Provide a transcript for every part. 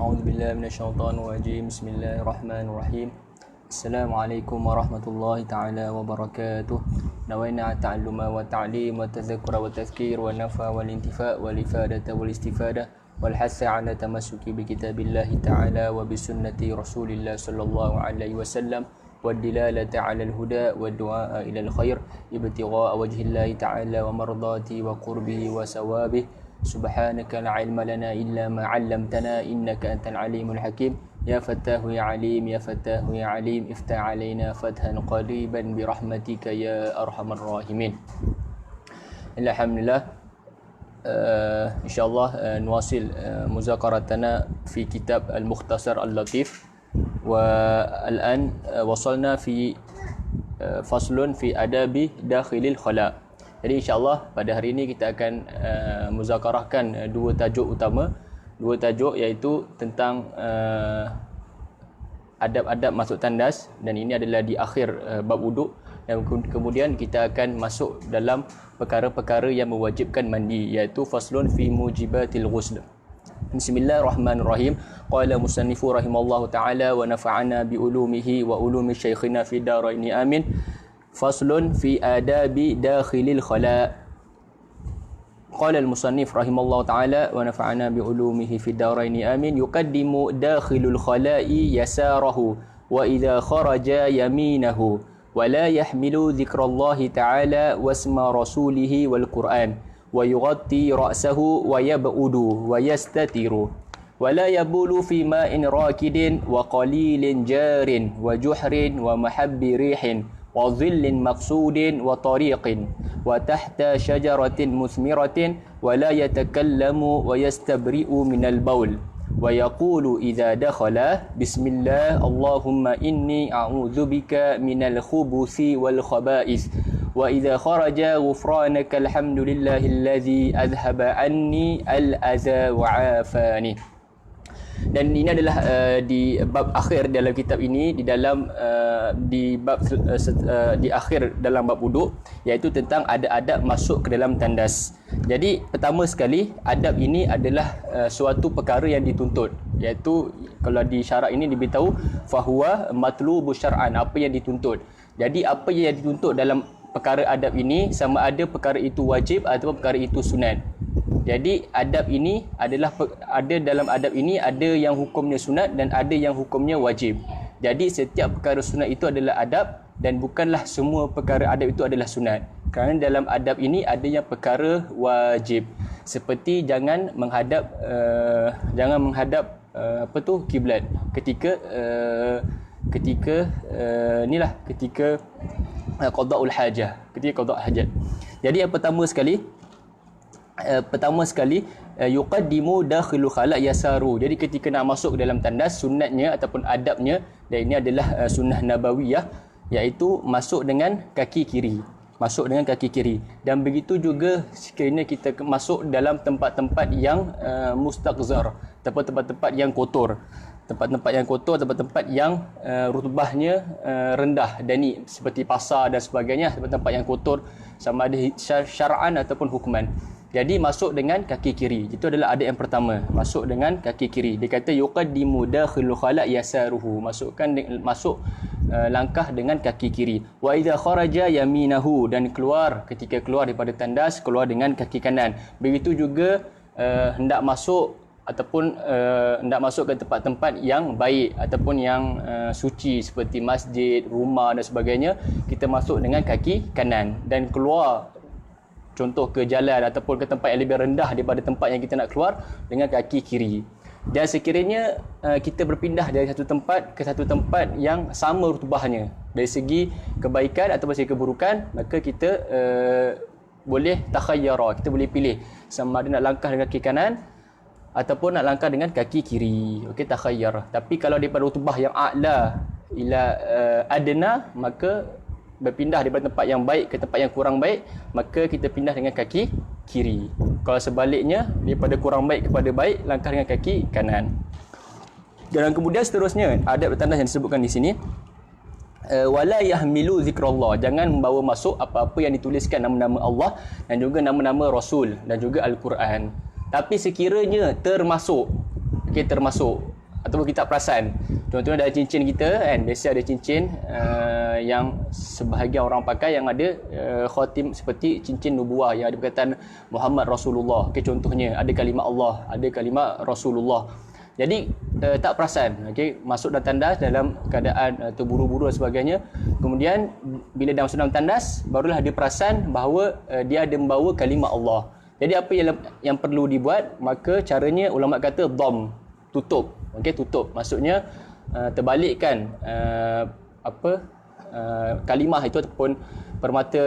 أعوذ بالله من الشيطان الرجيم بسم الله الرحمن الرحيم السلام عليكم ورحمة الله تعالى وبركاته نوينا التعلم والتعليم والتذكر والتذكير والنفع والانتفاء والإفادة والاستفادة والحث على تمسك بكتاب الله تعالى وبسنة رسول الله صلى الله عليه وسلم والدلالة على الهدى والدعاء إلى الخير ابتغاء وجه الله تعالى ومرضاته وقربه وثوابه سبحانك لا علم لنا إلا ما علمتنا إنك أنت العليم الحكيم يا فتاه يا عليم يا فتاه يا عليم افتح علينا فتحا قريبا برحمتك يا أرحم الراحمين. الحمد لله. إن شاء الله نواصل مذاكرتنا في كتاب المختصر اللطيف، والآن وصلنا في فصل في آداب داخل الخلاء. Jadi insyaAllah pada hari ini kita akan muzakarahkan dua tajuk utama. Dua tajuk iaitu tentang adab-adab masuk tandas, dan ini adalah di akhir bab wuduk, dan kemudian kita akan masuk dalam perkara-perkara yang mewajibkan mandi, iaitu faslun fi mujibatil ghusl. Bismillahirrahmanirrahim. Qala musannifu rahimallahu ta'ala wa nafa'ana bi ulumihi wa ulumi syekhina fi daraini amin. Faslun fi adabi dakhilil khala. Qala al-musannif rahimallahu ta'ala wa nafa'ana bi ulumihi fi daraini amin. Yuqaddimu dakhilul khala'i yasarahu wa idha kharaja yaminahu wa la yahmilu dhikrallahi ta'ala wasma rasulihi wal Qur'an wa yughatti ra'sahu wa yab'udu wa yastatiru wa la yabulu fi ma'in rakidin wa qalilin jarin wa juhrin wa mahabbi rihin wa dhillin maqsudin wa tariqin wa tahta syajaratin musmiratin wa la yatakallamu wa yastabri'u minal baul wa yaqulu idza dakhala bismillah Allahumma inni a'udzubika minal khubuthi wal khaba'ith wa idza kharaja ghufranaka alhamdulillahilladzi adhhaba anni al-adha wa afani. Dan ini adalah di bab akhir dalam kitab ini, di dalam di akhir dalam bab wuduk, iaitu tentang adab-adab masuk ke dalam tandas. Jadi pertama sekali, adab ini adalah suatu perkara yang dituntut, iaitu kalau di syarak ini diberitahu fahuwa matlubu syar'an, apa yang dituntut. Jadi apa yang dituntut dalam perkara adab ini, sama ada perkara itu wajib atau perkara itu sunat. Jadi adab ini adalah, ada dalam adab ini ada yang hukumnya sunat dan ada yang hukumnya wajib. Jadi setiap perkara sunat itu adalah adab, dan bukanlah semua perkara adab itu adalah sunat. Kerana dalam adab ini ada yang perkara wajib, seperti jangan menghadap kiblat ketika qada'ul hajah, ketika qada' hajat. Jadi yang pertama sekali yuqaddimu dakhilul khala' yasaru. Jadi ketika nak masuk ke dalam tandas, sunatnya ataupun adabnya, dan ini adalah sunnah nabawiyah, iaitu masuk dengan kaki kiri. Dan begitu juga sekiranya kita masuk dalam tempat-tempat yang mustaqzar, tempat-tempat yang kotor, tempat-tempat yang rutubahnya rendah, dani, seperti pasar dan sebagainya, tempat-tempat yang kotor, sama ada syar'an ataupun hukman. Jadi masuk dengan kaki kiri. Itu adalah adab yang pertama, masuk dengan kaki kiri. Dia kata yuqaddimu dakhilul khala' yasaruhu, masuk langkah dengan kaki kiri. Wa idza kharaja yaminahu, dan ketika keluar daripada tandas, keluar dengan kaki kanan. Begitu juga hendak masuk ke tempat-tempat yang baik ataupun yang suci, seperti masjid, rumah dan sebagainya, kita masuk dengan kaki kanan, dan keluar contoh ke jalan ataupun ke tempat yang lebih rendah daripada tempat yang kita nak keluar dengan kaki kiri. Dan sekiranya kita berpindah dari satu tempat ke satu tempat yang sama rutubahnya dari segi kebaikan ataupun segi keburukan, maka kita boleh takhayyara, kita boleh pilih sama ada nak langkah dengan kaki kanan ataupun nak langkah dengan kaki kiri. Okey, takhayyar. Tapi kalau daripada rutubah yang a'la ila adna, maka berpindah daripada tempat yang baik ke tempat yang kurang baik, maka kita pindah dengan kaki kiri. Kalau sebaliknya, daripada kurang baik kepada baik, langkah dengan kaki kanan. Dan kemudian seterusnya, adab tandas yang disebutkan di sini, wala yahmilu zikrullah, jangan membawa masuk apa-apa yang dituliskan nama-nama Allah dan juga nama-nama Rasul dan juga Al-Quran. Tapi sekiranya termasuk ataupun kita tak perasan. Contohnya dalam cincin kita kan, biasa ada cincin yang sebahagian orang pakai yang ada khatim seperti cincin nubuah yang ada perkataan Muhammad Rasulullah. Okey, contohnya ada kalimah Allah, ada kalimah Rasulullah. Jadi tak perasan, okey, masuk dalam tandas dalam keadaan terburu-buru dan sebagainya. Kemudian bila dah masuk dalam tandas, barulah dia perasan bahawa dia ada membawa kalimah Allah. Jadi apa yang perlu dibuat? Maka caranya ulama kata dham, tutup. Okey, tutup. Maksudnya terbalikkan kalimah itu ataupun permata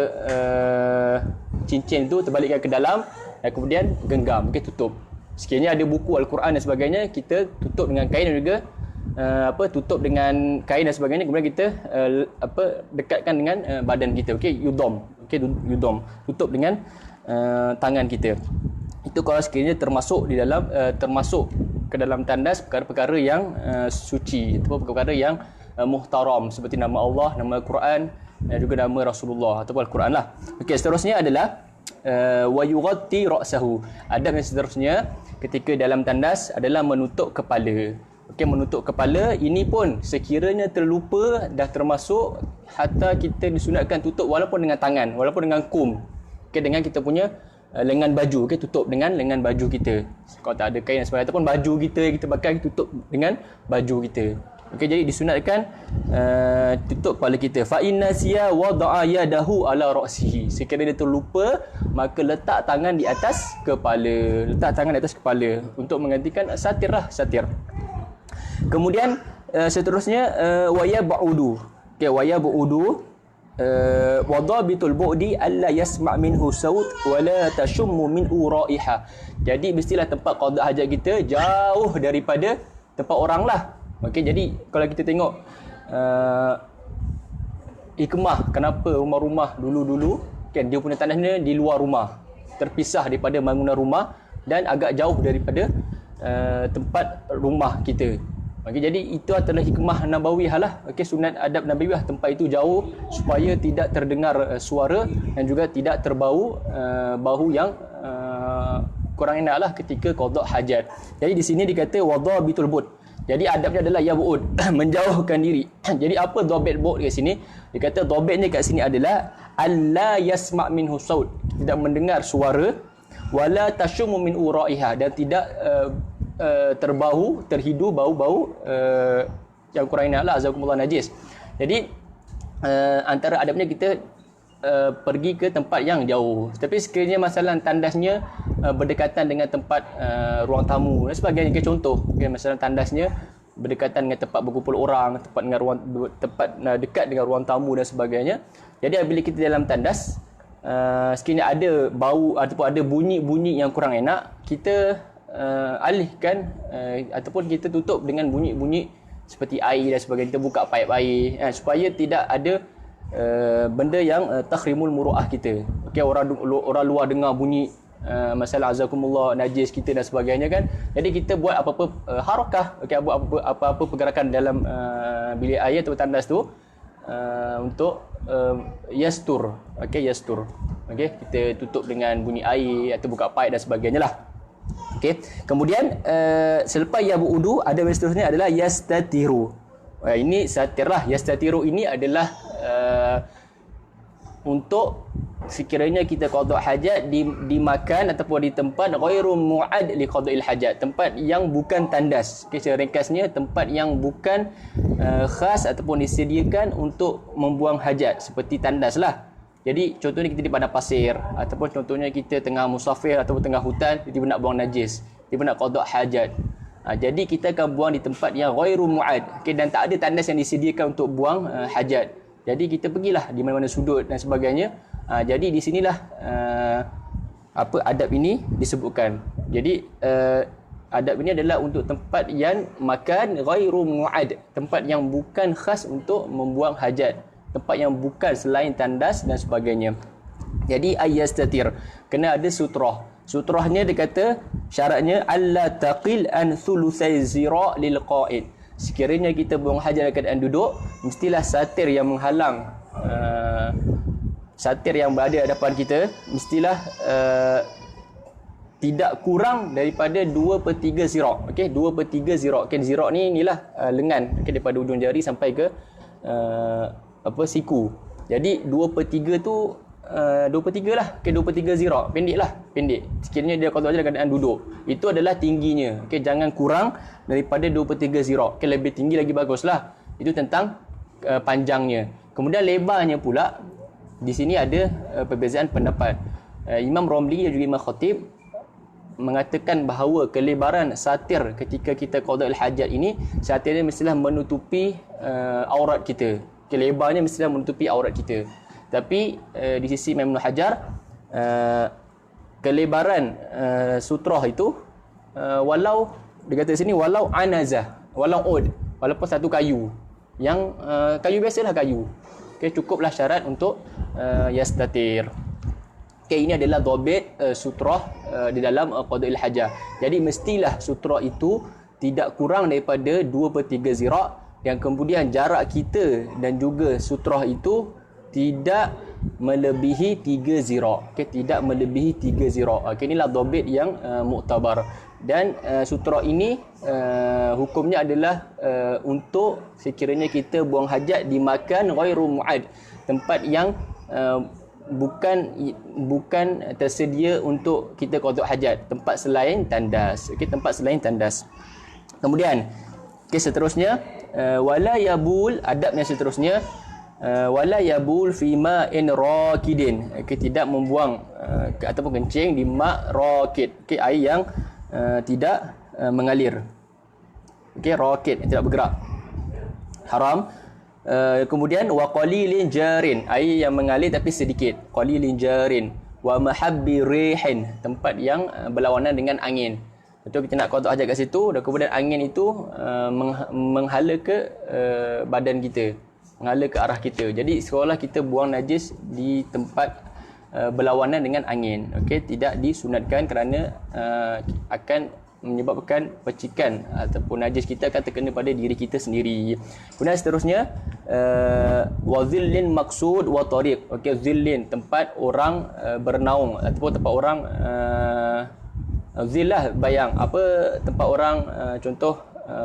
cincin itu terbalikkan ke dalam dan kemudian genggam. Okey, tutup. Sekiranya ada buku Al-Quran dan sebagainya, kita tutup dengan kain dan juga tutup dengan kain dan sebagainya, kemudian kita dekatkan dengan badan kita. Okey, yudom. Okey, yudom. Tutup dengan tangan kita. Itu kalau sekiranya termasuk di dalam termasuk ke dalam tandas perkara-perkara yang suci, ataupun perkara yang muhtaram seperti nama Allah, nama Al-Quran dan juga nama Rasulullah ataupun Al-Quran lah. Okey, seterusnya adalah wa yughatti ra'sahu. Adab yang seterusnya ketika dalam tandas adalah menutup kepala. Okey, menutup kepala ini pun sekiranya terlupa dah termasuk hatta kita disunatkan tutup walaupun dengan tangan, walaupun dengan kum. Okey, dengan kita punya lengan baju. Okey, tutup dengan lengan baju kita. Kalau tak ada kain dan sebagainya ataupun baju kita yang kita pakai, tutup dengan baju kita. Okey, jadi disunatkan tutup kepala kita. Fa inna siya wada'a yadahu ala ra'sihi. Sekiranya dia terlupa, maka letak tangan di atas kepala. Letak tangan di atas kepala untuk menggantikan satir lah, satir. Kemudian seterusnya waya ba'udu. Okey, waya ba'udu wadabitul bu'di alla yasma' minhu saut wala tashummu min uraiha. Jadi mestilah tempat qada hajat kita jauh daripada tempat orang lah. Okey, jadi kalau kita tengok hikmah kenapa rumah-rumah dulu-dulu kan dia punya tanahnya di luar rumah, terpisah daripada bangunan rumah dan agak jauh daripada tempat rumah kita. Okey, jadi itu adalah hikmah nabawiyah lah. Okey, sunat adab nabawiyah, tempat itu jauh supaya tidak terdengar suara dan juga tidak terbau bau yang kurang enak lah ketika qada hajat. Jadi di sini dikata wadabitul bud. Jadi adabnya adalah ya bu'ud, menjauhkan diri. Jadi apa dhabit bu'ud kat sini? Dia kata dhabitnya kat sini adalah alla yasma' minhu saut, tidak mendengar suara, wala tashumu min uraiha, dan tidak terbau, terhidu bau-bau yang kurang enak lah, azakumullah, najis. Jadi antara adabnya kita pergi ke tempat yang jauh. Tapi sekiranya masalah tandasnya berdekatan dengan tempat ruang tamu dan sebagainya, contoh masalah tandasnya berdekatan dengan tempat berkumpul orang, tempat dekat dengan ruang tamu dan sebagainya. Jadi apabila kita dalam tandas, sekiranya ada bau ataupun ada bunyi-bunyi yang kurang enak, kita alihkan ataupun kita tutup dengan bunyi-bunyi seperti air dan sebagainya. Kita buka paip air supaya tidak ada benda yang takhrimul muru'ah kita. Okey, orang luar dengar bunyi masalah azakumullah najis kita dan sebagainya kan. Jadi kita buat apa-apa harakah, okey, buat apa-apa pergerakan dalam bilik air atau tandas tu untuk yastur. Okey, yastur. Okey, kita tutup dengan bunyi air atau buka paip dan sebagainya lah. Okey, kemudian selepas ya bu'udu, ada yang seterusnya adalah yastatiru. Ini satir lah. Yastatiru ini adalah untuk sekiranya kita qada hajat di makan ataupun di tempat ghairu mu'ad li qada'il hajat, tempat yang bukan tandas. Okay, secara ringkasnya tempat yang bukan khas ataupun disediakan untuk membuang hajat seperti tandas lah. Jadi contohnya kita di padang pasir ataupun contohnya kita tengah musafir ataupun tengah hutan, tiba-tiba nak buang najis, tiba-tiba nak qada hajat. Jadi kita akan buang di tempat yang ghairu mu'ad, okay, dan tak ada tandas yang disediakan untuk buang hajat. Jadi kita pergilah di mana-mana sudut dan sebagainya. Jadi di sinilah adab ini disebutkan. Jadi adab ini adalah untuk tempat yang makan ghairu mu'ad, tempat yang bukan khas untuk membuang hajat, tempat yang bukan selain tandas dan sebagainya. Jadi ayyastatir, kena ada sutrah. Sutrahnya dia kata syaratnya alla taqil an thulusai zira lil qa'id. Sekiranya kita buang hajat dalam keadaan duduk, mestilah satir yang menghalang satir yang berada di hadapan kita mestilah tidak kurang daripada 2/3 zirok. Okey, 2/3 zirok. Okey, zirok ni inilah lengan, okey, daripada ujung jari sampai ke siku. Jadi 2/3 tu 2/3 lah. Okey, 2/3 zirok. Pendek lah, pendek. Sekiranya dia qada hajat dalam keadaan duduk. Itu adalah tingginya. Okey, jangan kurang daripada 2/3 zirok. Okey, lebih tinggi lagi baguslah. Itu tentang panjangnya. Kemudian lebarnya pula, di sini ada perbezaan pendapat. Imam Romli dan juga Imam Khatib mengatakan bahawa kelebaran satir ketika kita qada al-hajat ini, satirnya mestilah menutupi aurat kita. Lebarnya mestilah menutupi aurat kita. Tapi di sisi Imam Ibn Hajar, kelebaran sutrah itu walau dia kata sini walau anazah, walau ud, walaupun satu kayu yang kayu biasalah kayu. Okey, cukuplah syarat untuk yastatir. Okey, ini adalah dhabit sutrah di dalam qada'il hajah. Jadi mestilah sutrah itu tidak kurang daripada 2/3 zirak, yang kemudian jarak kita dan juga sutrah itu tidak melebihi 3 zirak. Okey, tidak melebihi 3 zirak. Okey, inilah dhabit yang muktabar. Dan sutrah ini hukumnya adalah untuk sekiranya kita buang hajat di makan ghairu mu'ad, tempat yang bukan tersedia untuk kita qada hajat, tempat selain tandas. Okey, tempat selain tandas. Kemudian seterusnya wala yabul, adab yang seterusnya wala yabul fi ma'in raqidin. Okey, tidak membuang ataupun kencing di ma' raqid. Okey, air yang tidak mengalir. Okey, raqid, tidak bergerak. Haram. Kemudian wa qalilin jarin, air yang mengalir tapi sedikit. Qalilin jarin wa mahabbi rihin, tempat yang berlawanan dengan angin. Betul, kita nak qada hajat kat situ dan kemudian angin itu menghala ke badan kita, menghala ke arah kita. Jadi seolah kita buang najis di tempat berlawanan dengan angin. Okey, tidak disunatkan kerana akan menyebabkan percikan ataupun najis kita akan terkena pada diri kita sendiri. Kemudian seterusnya wa zillin maqsud wa tariq. Okey, zillin, tempat orang bernaung ataupun tempat orang zillah, bayang apa, tempat orang contoh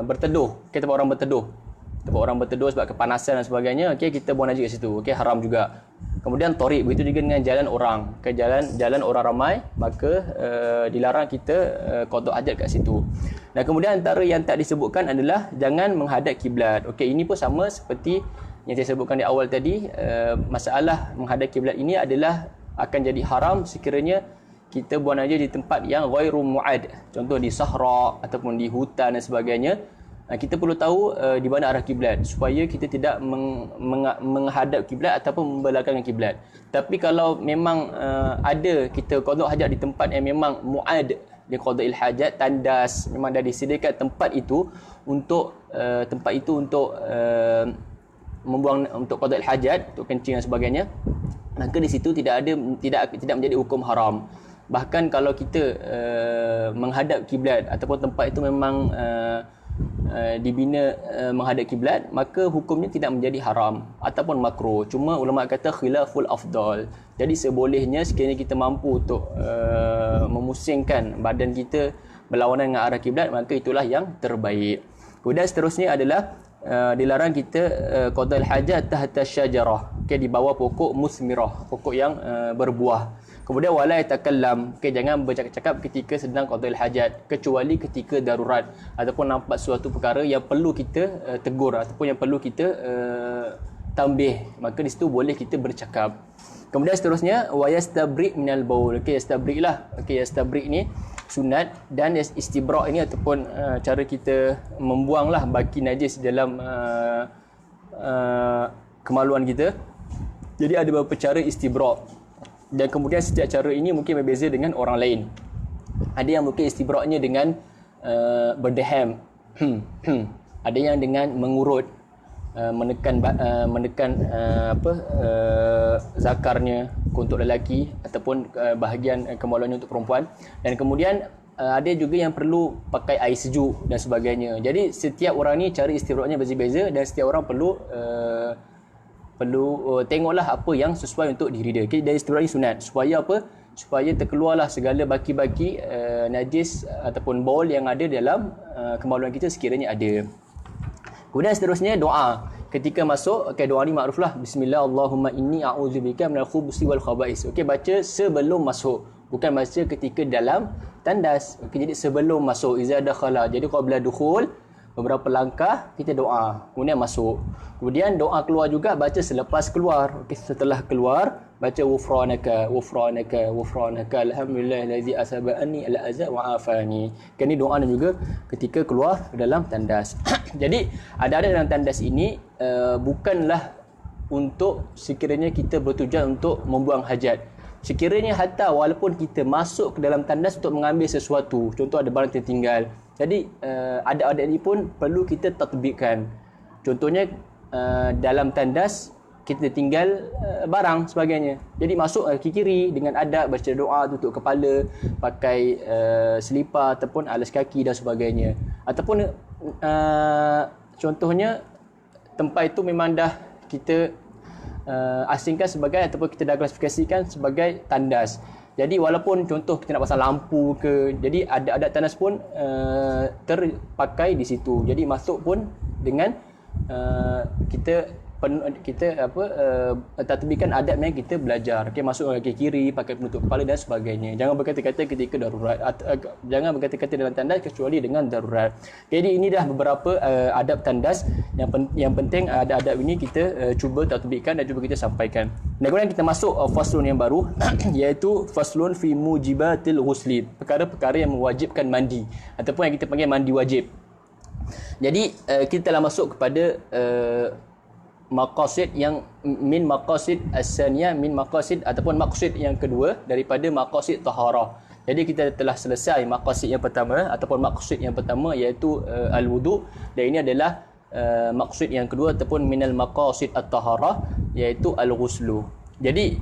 berteduh. Okey, tempat orang berteduh. Tempat orang berteduh sebab kepanasan dan sebagainya. Okey, kita buang najis kat situ. Okey, haram juga. Kemudian tariq, begitu juga dengan jalan orang. Ke jalan orang ramai, maka dilarang kita qada hajat kat situ. Dan kemudian antara yang tak disebutkan adalah jangan menghadap kiblat. Okey, ini pun sama seperti yang saya sebutkan di awal tadi. Masalah menghadap kiblat ini adalah akan jadi haram sekiranya kita buang najis di tempat yang ghairu mu'ad. Contoh di sahra ataupun di hutan dan sebagainya. Kita perlu tahu di mana arah kiblat supaya kita tidak menghadap kiblat ataupun membelakangkan kiblat. Tapi kalau memang ada kita qada hajat di tempat yang memang muad di qada'il hajat, tandas, memang dah disediakan tempat itu untuk membuang untuk qada'il hajat, untuk kencing dan sebagainya, maka di situ tidak menjadi hukum haram. Bahkan kalau kita menghadap kiblat ataupun tempat itu memang dibina menghadap kiblat, maka hukumnya tidak menjadi haram ataupun makruh. Cuma ulama kata khilaful afdal. Jadi sebolehnya sekiranya kita mampu untuk memusingkan badan kita berlawanan dengan arah kiblat, maka itulah yang terbaik. Kemudian seterusnya adalah dilarang kita qada'il hajat tahta syajarah. Okey, di bawah pokok musmirah, pokok yang berbuah. Kemudian wala yatakallam, jangan bercakap-cakap ketika sedang qada'il hajat, kecuali ketika darurat ataupun nampak suatu perkara yang perlu kita tegur ataupun yang perlu kita tambih, maka di situ boleh kita bercakap. Kemudian seterusnya wa yastabri minal baul. Okey, yastabri lah. Okey, yastabri ni sunat, dan istibra' ini ataupun cara kita membuanglah baki najis dalam kemaluan kita. Jadi ada beberapa cara istibra'. Dan kemudian setiap cara ini mungkin berbeza dengan orang lain. Ada yang mungkin istibraknya dengan berdeham. Ada yang dengan mengurut, menekan zakarnya untuk lelaki ataupun bahagian kemaluannya untuk perempuan. Dan kemudian ada juga yang perlu pakai air sejuk dan sebagainya. Jadi setiap orang ni cara istibraknya berbeza-beza, dan setiap orang perlu tengoklah apa yang sesuai untuk diri dia. Okay, dari istibrak ni sunat supaya apa? supaya terkeluarlah segala baki-baki najis ataupun baul yang ada dalam kemaluan kita sekiranya ada. Kemudian seterusnya doa. Ketika masuk, okey, doa ni makruflah. Bismillah, Allahumma inni a'udzubika minal khubuthi wal khaba'is. Okey, baca sebelum masuk. Bukan baca ketika dalam tandas. Okey, jadi sebelum masuk, iza dakhala. Jadi qabla dukhul, beberapa langkah kita doa, kemudian masuk. Kemudian doa keluar juga, baca selepas keluar. Okey, setelah keluar baca ghufranaka alhamdulillahillazi asaba anni al-aza wa afani. Kan ni doa dan juga ketika keluar dalam tandas. Jadi ada dalam tandas ini bukanlah untuk sekiranya kita bertujuan untuk membuang hajat. Sekiranya hatta walaupun kita masuk ke dalam tandas untuk mengambil sesuatu, contoh ada barang tertinggal, jadi adab-adab ini pun perlu kita tatbikkan. Contohnya dalam tandas kita tinggal barang sebagainya, jadi masuk ke kiri dengan adab, baca doa, tutup kepala, pakai selipar ataupun alas kaki dan sebagainya. Ataupun contohnya tempat itu memang dah kita asingkan sebagai, ataupun kita dah klasifikasikan sebagai tandas. Jadi walaupun contoh kita nak pasang lampu ke, jadi adab-adab tandas pun terpakai di situ. Jadi masuk pun dengan kita tatbikkan adab yang kita belajar. Okey, masuk kaki kiri, pakai penutup kepala dan sebagainya. Jangan berkata-kata ketika darurat. Jangan berkata-kata dalam tandas kecuali dengan darurat. Jadi ini dah beberapa adab tandas yang penting. Adab ini kita cuba tatbikkan dan cuba kita sampaikan. Dan kemudian kita masuk faslun yang baru iaitu faslun fi mujibatil ghusli, perkara-perkara yang mewajibkan mandi ataupun yang kita panggil mandi wajib. Jadi kita telah masuk kepada maqasid yang min maqasid as-saniyah, min maqasid ataupun maksud yang kedua daripada maqasid taharah. Jadi kita telah selesai maqasid yang pertama ataupun maksud yang pertama iaitu al-wudu, dan ini adalah maksud yang kedua ataupun minal maqasid at-taharah iaitu al-ghuslu. Jadi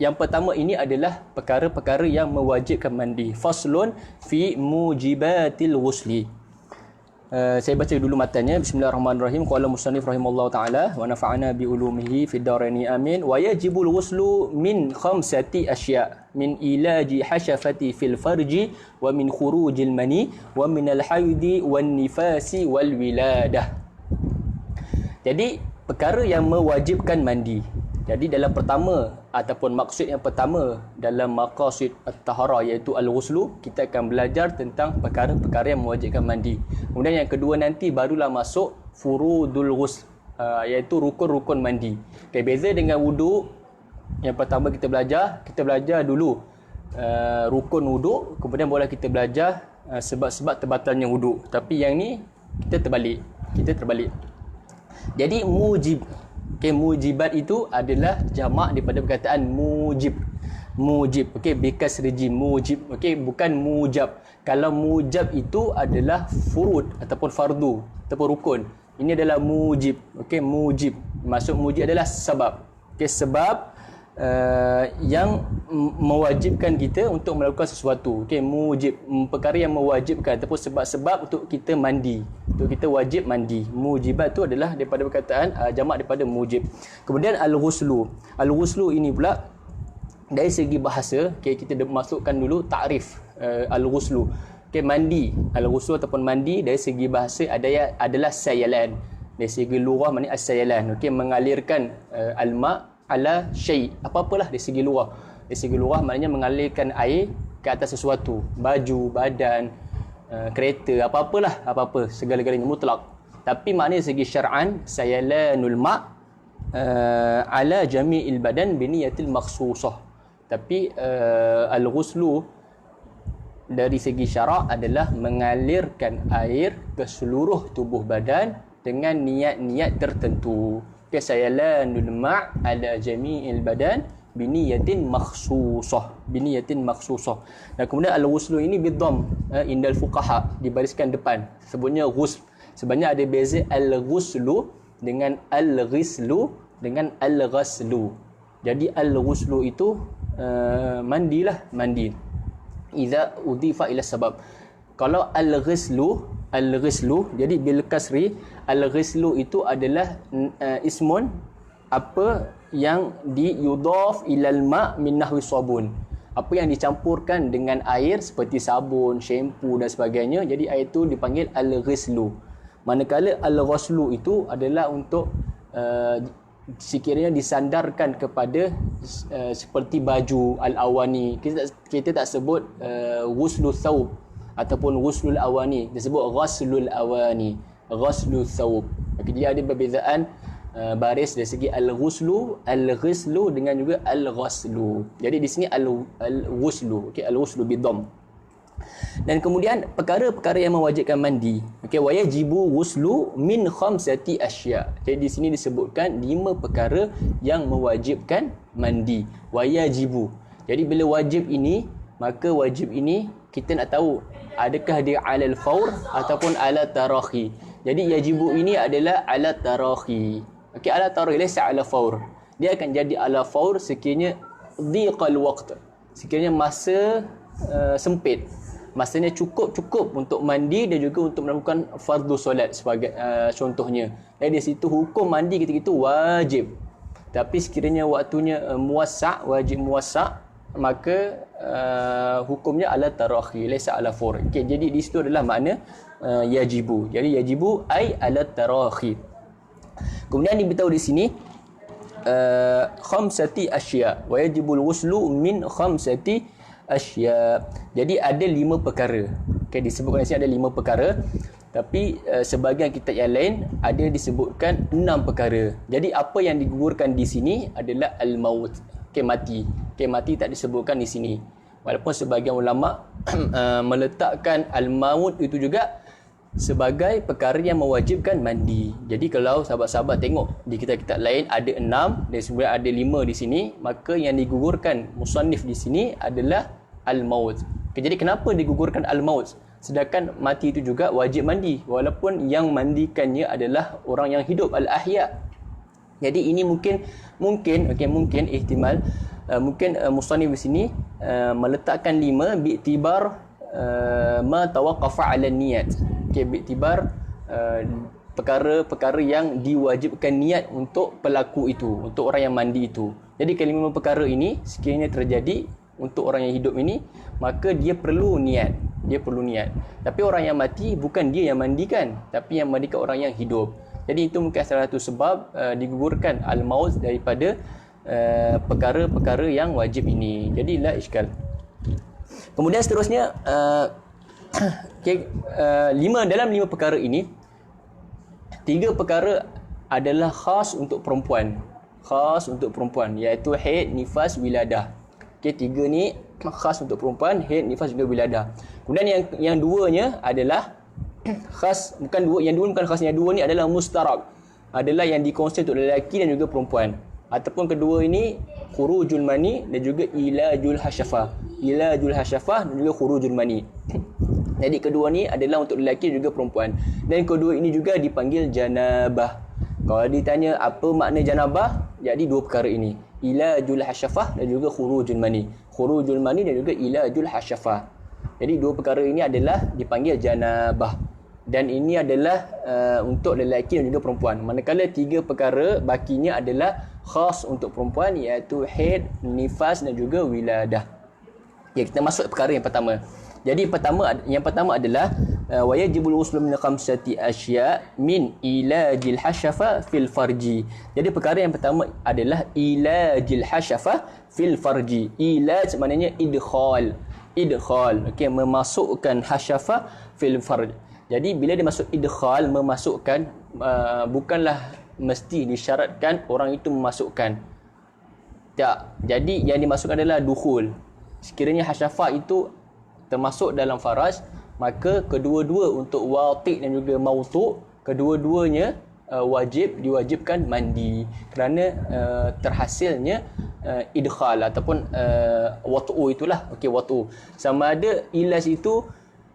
yang pertama ini adalah perkara-perkara yang mewajibkan mandi. Faslun fi mujibatil ghusli. Saya baca dulu matanya. Bismillahirrahmanirrahim. Qala musannif rahimallahu taala wa nafa'ana bi ulumihi fid daraini amin. Wa yajibul ghuslu min khamsati asya' min ilaji hashafati fil farji wa min khurujil mani wa min al haidi wan nifasi wal wiladah. Jadi perkara yang mewajibkan mandi. Jadi dalam pertama ataupun maksud yang pertama dalam maqasid at-taharah iaitu al-ghuslu, kita akan belajar tentang perkara-perkara yang mewajibkan mandi. Kemudian yang kedua nanti barulah masuk furudul ghusl, iaitu rukun-rukun mandi. Okay, beza dengan wudu, yang pertama kita belajar dulu rukun wudu, kemudian boleh kita belajar sebab-sebab terbatalnya wudu. Tapi yang ni kita terbalik. Jadi mujib. Okey, mujibat itu adalah jamak daripada perkataan mujib. Okey, bikasri jim, mujib. Okey, bukan mujab. Kalau mujab itu adalah furud ataupun fardu ataupun rukun. Ini adalah mujib. Okey, mujib. Maksud mujib adalah sebab. Okey, sebab yang mewajibkan kita untuk melakukan sesuatu. Okey, mujib, perkara yang mewajibkan ataupun sebab-sebab untuk kita mandi. Untuk kita wajib mandi. Mujibat itu adalah daripada perkataan jamak daripada mujib. Kemudian al-ghuslu. Al-ghuslu ini pula dari segi bahasa, okay, kita masukkan dulu takrif al-ghuslu. Okay, mandi. Al-ghuslu ataupun mandi dari segi bahasa adalah sayalan. Dari segi lughah maknanya as-sayalan. Okay, mengalirkan al-ma' ala syai', apa-apalah dari segi lughah. Dari segi lughah maknanya mengalirkan air ke atas sesuatu, baju, badan, kereta, apa-apa, segala-galanya mutlak. Tapi maknanya segi syar'an sayalanul ma' ala jami'il badan biniyatil makhsusah. Tapi al-ghuslu dari segi syarak adalah mengalirkan air ke seluruh tubuh badan dengan niat-niat tertentu. Sayalanul ma' ala jami'il badan biniyatin makhsusah. Dan kemudian al-ghuslu ini bidham indal fuqaha, dibariskan depan, sebutnya ghusl. Sebenarnya ada beza al-ghuslu dengan al-ghislu dengan al-ghaslu. Jadi al-ghuslu itu mandi. Idza udhifa ila sabab. Kalau al-ghislu jadi bil kasri, al-ghislu itu adalah ismun apa yang yudhaf ilal ma' min nahwi sabun. Apa yang dicampurkan dengan air seperti sabun, shampoo dan sebagainya, jadi air itu dipanggil al-ghuslu. Manakala al-ghuslu itu adalah untuk sekiranya disandarkan kepada seperti baju al-awani. Kita tak sebut ghuslu thawb ataupun ghuslul awani, dia sebut ghuslul awani, ghuslu thawb. Jadi ada perbezaan baris dari segi al-ghuslu, al-ghuslu dengan juga al-ghuslu. Jadi di sini al-ghuslu, okey, al-ghuslu bidham. Dan kemudian perkara-perkara yang mewajibkan mandi, okey, wajibu ghuslu min khamsati asya. Jadi di sini disebutkan 5 perkara yang mewajibkan mandi, wajibu. Jadi bila wajib ini, maka wajib ini kita nak tahu adakah dia alal faur ataupun ala tarahi. Jadi yajibu ini adalah ala tarahi. Okey, ala tarahi laysa ala faur. Dia akan jadi ala faur sekiranya dhiqal waqt. Sekiranya masa sempit. Masanya cukup untuk mandi dan juga untuk melakukan fardu solat sebagai contohnya. Jadi di situ hukum mandi ketika itu wajib. Tapi sekiranya waktunya muwassa', wajib muwassa', maka hukumnya ala tarahi laysa ala faur. Okey, jadi di situ adalah makna yajibu. Jadi yajibu ai ala tarahi. Kemudian diberitahu di sini khamsati asya wa yajibul ghuslu min khamsati asya. Jadi ada 5 perkara. Okey, disebutkan di sini ada 5 perkara. Tapi sebahagian kitab yang lain ada disebutkan 6 perkara. Jadi apa yang digugurkan di sini adalah al-maut. Okey, mati. Okey, mati tak disebutkan di sini. Walaupun sebahagian ulama meletakkan al-maut itu juga sebagai perkara yang mewajibkan mandi. Jadi kalau sahabat-sahabat tengok di kitab-kitab lain ada 6 dan sebenarnya ada 5 di sini, maka yang digugurkan musannif di sini adalah al-maut. Okay, jadi kenapa digugurkan al-maut sedangkan mati itu juga wajib mandi walaupun yang mandikannya adalah orang yang hidup, al-ahya. Jadi ini mungkin ihtimal mungkin musannif di sini meletakkan 5 bi'tibar ma tawaqqafa 'ala niyat. Okey, bi'tibar perkara-perkara yang diwajibkan niat untuk pelaku itu, untuk orang yang mandi itu. Jadi kelima perkara ini sekiranya terjadi untuk orang yang hidup ini, maka dia perlu niat. Tapi orang yang mati bukan dia yang mandikan, tapi yang mandikan orang yang hidup. Jadi itu mungkin salah satu sebab digugurkan al-maut daripada perkara-perkara yang wajib ini. Jadi la iskal. Kemudian seterusnya dalam 5 perkara ini 3 perkara adalah khas untuk perempuan, iaitu haid, nifas, wiladah. Okey, 3 ni khas untuk perempuan, haid, nifas juga wiladah. Kemudian yang duanya adalah khas, yang dua bukan khas, yang dua ni adalah mustarak, adalah yang dikongsi untuk lelaki dan juga perempuan. Ataupun kedua ini khurujul mani dan juga ilajul hasyafah dan juga khurujul mani. Jadi kedua ni adalah untuk lelaki dan juga perempuan. Dan kedua ini juga dipanggil janabah. Kalau ditanya apa makna janabah, jadi 2 perkara ini, ilajul hasyafah dan juga khurujul mani dan juga ilajul hasyafah. Jadi 2 perkara ini adalah dipanggil janabah. Dan ini adalah untuk lelaki dan juga perempuan. Manakala 3 perkara bakinya adalah khas untuk perempuan, iaitu haid, nifas dan juga wiladah. Ya, kita masuk perkara yang pertama. Jadi yang pertama adalah wajibul ghusl min khamsati asya min ilajil hasyafa fil farji. Jadi perkara yang pertama adalah ilajil hasyafa fil farji. Ilaj maknanya idkhal. Okey, memasukkan hasyafa fil farj. Jadi bila dia masuk idkhal, memasukkan, bukanlah mesti disyaratkan orang itu memasukkan. Tak. Jadi yang dimasukkan adalah dukhul. Sekiranya hasyafa itu termasuk dalam faraj, maka kedua-dua untuk wati' dan juga mautu', kedua-duanya diwajibkan mandi kerana terhasilnya idkhal ataupun watu'u itulah. Okey, watu'u. Sama ada ilaj itu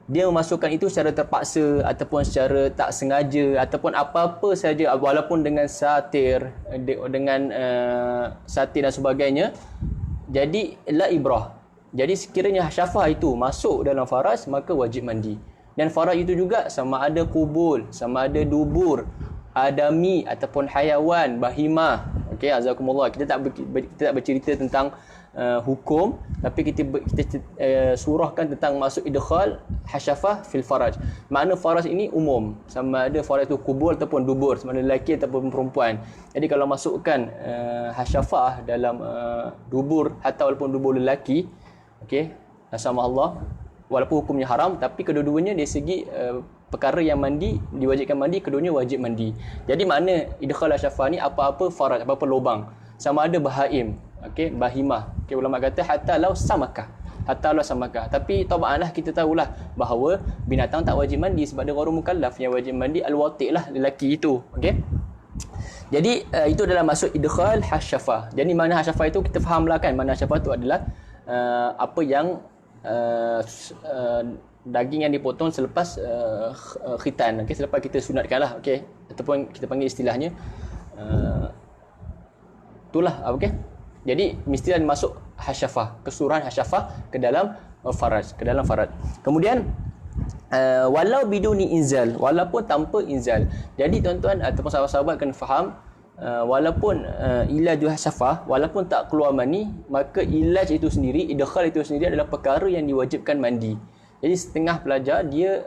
dia memasukkan itu secara terpaksa ataupun secara tak sengaja ataupun apa-apa saja, walaupun dengan satir dan sebagainya. Jadi la ibrah. Jadi sekiranya syafah itu masuk dalam faraj, maka wajib mandi. Dan faraj itu juga sama ada kubul, sama ada dubur, adami ataupun hayawan, bahimah. Okey, azakumullah. Kita tak bercerita tentang hukum, tapi kita surahkan tentang masuk idkhal hasyafah fil faraj. Makna faraj ini umum, sama ada faraj itu kubur ataupun dubur, sama ada lelaki ataupun perempuan. Jadi kalau masukkan hasyafah dalam dubur atau walaupun dubur lelaki, okey, sama Allah, walaupun hukumnya haram, tapi kedua-duanya dari segi perkara yang mandi, diwajibkan mandi, keduanya wajib mandi. Jadi makna idkhal hasyafah ni apa-apa faraj, apa-apa lubang, sama ada bahaim, okey, bahimah. Okey, ulama kata hatta law samakah, hatta law samakah. Tapi tab'anlah kita tahulah bahawa binatang tak wajib mandi sebab dia gharu mukallaf, yang wajib mandi al-wati' lah, lelaki itu. Okey. Jadi itu adalah maksud idkhal hasyafah. Jadi makna hasyafah itu kita fahamlah kan, makna hasyafah itu adalah apa yang daging yang dipotong selepas khitan, okey, selepas kita sunatkanlah, okey, ataupun kita panggil istilahnya itulah, okey. Jadi mestilah masuk hasyafah, kesuruhan hasyafah ke dalam faraj, ke dalam faraj. Kemudian walau biduni inzal, walaupun tanpa inzal. Jadi tuan-tuan ataupun sahabat-sahabat kena faham, walaupun ilaj hasyafah, walaupun tak keluar mani, maka ilaj itu sendiri, idkhal itu sendiri adalah perkara yang diwajibkan mandi. Jadi setengah pelajar dia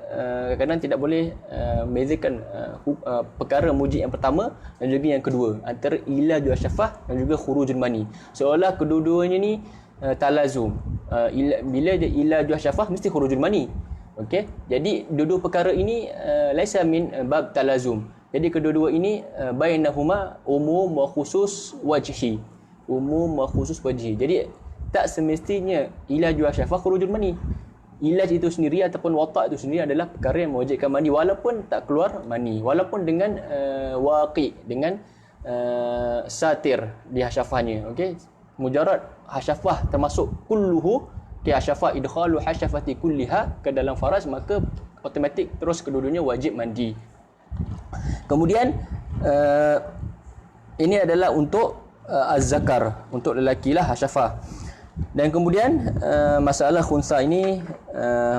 kadang-kadang tidak boleh bezakan perkara mujib yang pertama dan juga yang kedua, antara ilaj hasyafah dan juga khurujul mani. Seolah kedua-duanya ni talazum. Bila dia ilaj hasyafah mesti khurujul mani. Okey. Jadi dua-dua perkara ini laisa min bab talazum. Jadi kedua-dua ini bainahuma umum wa khusus wajhi. Umum wa khusus wajhi. Jadi tak semestinya ilaj hasyafah khurujul mani. Ilaj itu sendiri ataupun watak itu sendiri adalah perkara yang mewajibkan mandi walaupun tak keluar mani, walaupun dengan waqi, dengan satir di hasyafahnya. Okey, mujarrad hasyafah termasuk kulluhu, okey, hasyafah idkhalu hasyafati kulliha ke dalam faraj, maka automatik terus kedua-duanya wajib mandi. Kemudian ini adalah untuk az-zakar, untuk lelaki lah hasyafah. Dan kemudian masalah khunsa ini,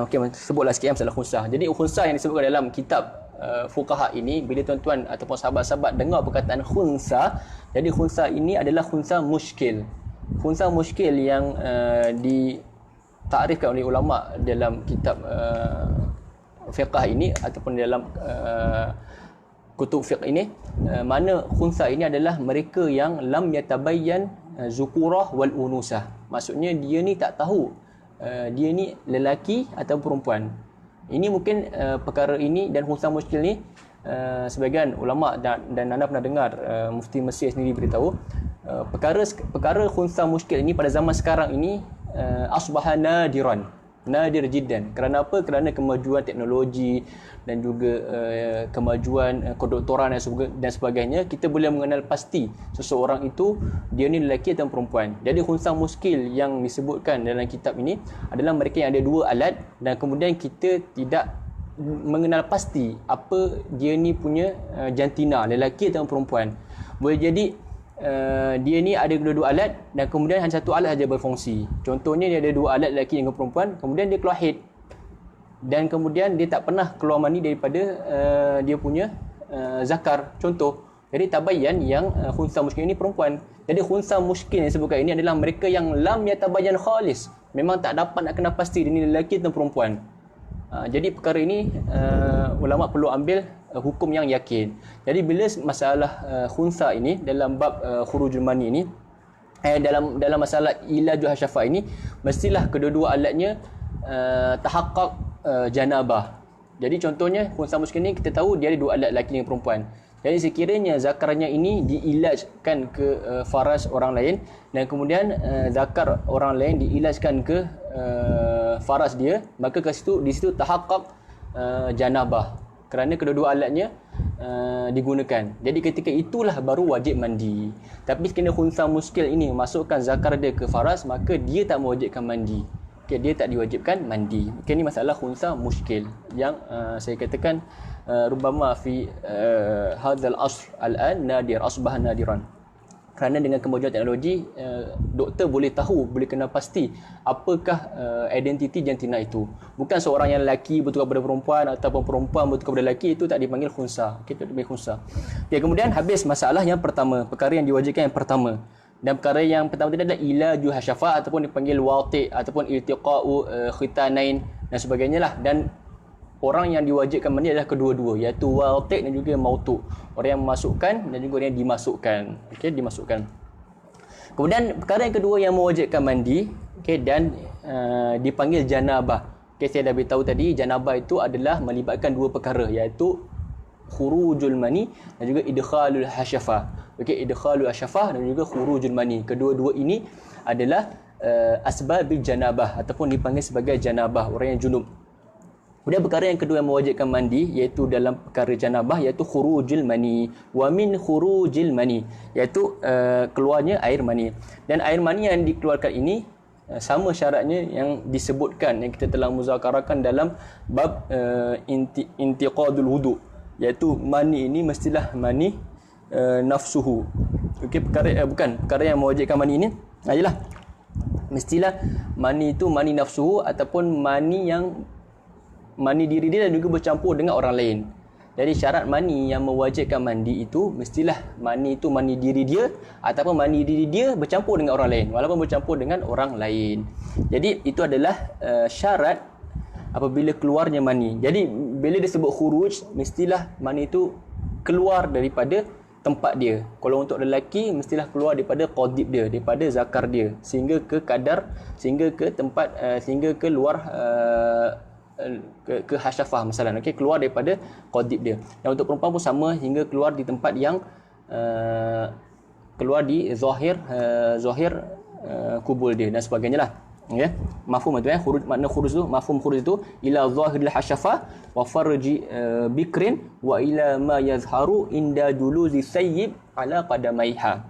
okey, sebutlah sikit masalah khunsa. Jadi khunsa yang disebutkan dalam kitab fuqaha ini, bila tuan-tuan ataupun sahabat-sahabat dengar perkataan khunsa, jadi khunsa ini adalah khunsa muskil. Khunsa muskil yang ditakrifkan oleh ulama dalam kitab fiqh ini ataupun dalam kutub fiqh ini, mana khunsa ini adalah mereka yang lam yatabayyan zukurah wal unusah. Maksudnya dia ni tak tahu dia ni lelaki atau perempuan. Ini mungkin perkara ini dan khunsa muskil ni sebagian ulama dan anda pernah dengar Mufti Mesir sendiri beritahu perkara khunsa muskil ini pada zaman sekarang ini asbaha nadiran, nadir jiddan. Kerana apa? Kerana kemajuan teknologi dan juga kemajuan kedoktoran dan sebagainya, kita boleh mengenal pasti seseorang itu dia ni lelaki atau perempuan. Jadi khunsa muskil yang disebutkan dalam kitab ini adalah mereka yang ada dua alat dan kemudian kita tidak mengenal pasti apa dia ni punya jantina, lelaki atau perempuan. Boleh jadi dia ni ada dua-dua alat dan kemudian hanya satu alat saja berfungsi. Contohnya dia ada dua alat, lelaki dengan perempuan, kemudian dia keluar haid dan kemudian dia tak pernah keluar mani daripada dia punya zakar, contoh. Jadi tabayyan yang khunsa muskil ini perempuan. Jadi khunsa muskil yang disebutkan ini adalah mereka yang lam yatabayyan khalis, memang tak dapat nak kenal pasti dia ni lelaki atau perempuan. Jadi perkara ini ulama perlu ambil hukum yang yakin. Jadi bila masalah khunsa ini dalam bab khurujul mani ini, dalam masalah ilaj hasyafah ini, mestilah kedua-dua alatnya tahaqqaq janabah. Jadi contohnya khunsa muskil ni kita tahu dia ada dua alat, lelaki dan perempuan. Jadi sekiranya zakarnya ini diilajkan ke faraj orang lain dan kemudian zakar orang lain diilajkan ke faraj dia, maka di situ tahaqqaq janabah kerana kedua-dua alatnya digunakan. Jadi ketika itulah baru wajib mandi. Tapi sekiranya khunsa muskil ini masukkan zakar dia ke faraj, maka dia tak mewajibkan mandi. Okay, dia tak diwajibkan mandi. Okay, ini masalah khunsa muskil yang saya katakan rubama fi hadzal asr al-an nadir, asbah nadiran. Kerana dengan kemajuan teknologi, doktor boleh tahu, boleh kenal pasti apakah identiti jantina itu. Bukan seorang yang lelaki bertukar pada perempuan ataupun perempuan bertukar pada lelaki, itu tak dipanggil khunsa. Okay, itu dipanggil khunsa. Okay, kemudian habis masalah yang pertama, perkara yang diwajibkan yang pertama. Dan perkara yang pertama tadi adalah ilaju hasyafa ataupun dipanggil wati' ataupun iltiqa'u khitanain dan sebagainya lah. Dan orang yang diwajibkan mandi adalah kedua-dua, iaitu wati' dan juga mautu'. Orang yang memasukkan dan juga orang yang dimasukkan. Okey, dimasukkan. Kemudian perkara yang kedua yang mewajibkan mandi, okey, dan dipanggil janabah. Okey, saya dah beritahu tadi janabah itu adalah melibatkan dua perkara, iaitu khurujul mani dan juga idkhalul hasyafah. Okey, idkhalul hasyafah dan juga khurujul mani. Kedua-dua ini adalah asbabil janabah ataupun dipanggil sebagai janabah, orang yang junub. Kemudian perkara yang kedua yang mewajibkan mandi iaitu dalam perkara janabah iaitu khurujul mani. Wa min khurujil mani, iaitu keluarnya air mani. Dan air mani yang dikeluarkan ini sama syaratnya yang disebutkan yang kita telah muzakarahkan dalam bab intiqadul wudu, iaitu mani ini mestilah mani nafsuhu. Okey, perkara yang mewajibkan mani ini ialah mestilah mani itu mani nafsuhu ataupun mani diri dia dan juga bercampur dengan orang lain. Jadi syarat mani yang mewajibkan mandi itu mestilah mani itu mani diri dia ataupun mani diri dia bercampur dengan orang lain, walaupun bercampur dengan orang lain. Jadi itu adalah syarat apabila keluarnya mani. Jadi bila disebut khuruj, mestilah mani itu keluar daripada tempat dia. Kalau untuk lelaki mestilah keluar daripada qadib dia, daripada zakar dia, sehingga ke kadar, sehingga ke tempat, sehingga ke luar ke hasyafah misalnya. Okey, keluar daripada qadib dia. Dan untuk perempuan pun sama, hingga keluar di tempat yang keluar di zahir kubul dia dan sebagainya lah. Ya, mafhum tu ya. Khuruj, makna khuruj tu, mafhum khuruj tu ila zahiril hasyafah wa farji bikrin wa ila ma yazharu inda juluzi sayyib ala qadamaiha.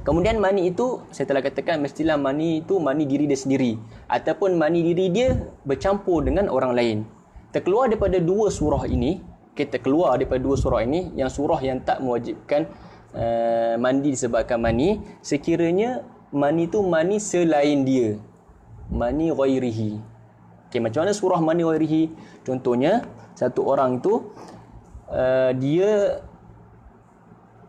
Kemudian mani itu saya telah katakan mestilah mani itu mani diri dia sendiri ataupun mani diri dia bercampur dengan orang lain. Terkeluar daripada dua surah ini, kita keluar daripada dua surah ini, yang surah yang tak mewajibkan mandi disebabkan mani, sekiranya mani itu mani selain dia, mani ghairihi. Okey, macam mana surah mani ghairihi? Contohnya satu orang itu dia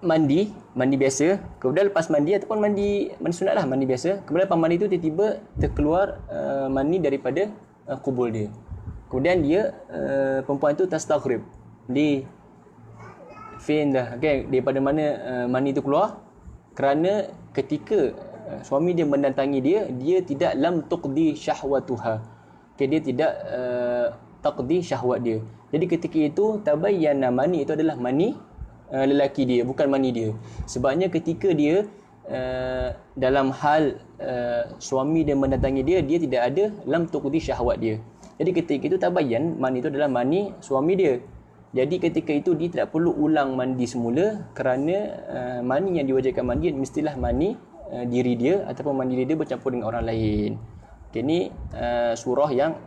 mandi biasa, kemudian lepas mandi ataupun mandi sunat lah, mandi biasa, kemudian lepas mandi tu tiba-tiba terkeluar mani daripada kubul dia. Kemudian dia perempuan tu tastaghrib, di fin dah, okay, daripada mana mani tu keluar, kerana ketika suami dia mendatangi dia tidak lam tuqdi syahwatuha. Okay, dia tidak taqdi syahwat dia. Jadi ketika itu tabayyana mani itu adalah mani lelaki dia, bukan mani dia. Sebabnya ketika dia dalam hal suami dia mendatangi dia tidak ada lam tuqdi syahwat dia. Jadi ketika itu tabayyan mani itu adalah mani suami dia. Jadi ketika itu dia tidak perlu ulang mandi semula, kerana mani yang diwajibkan mandi mestilah mani diri dia ataupun mani diri dia bercampur dengan orang lain. Okay, ini surah yang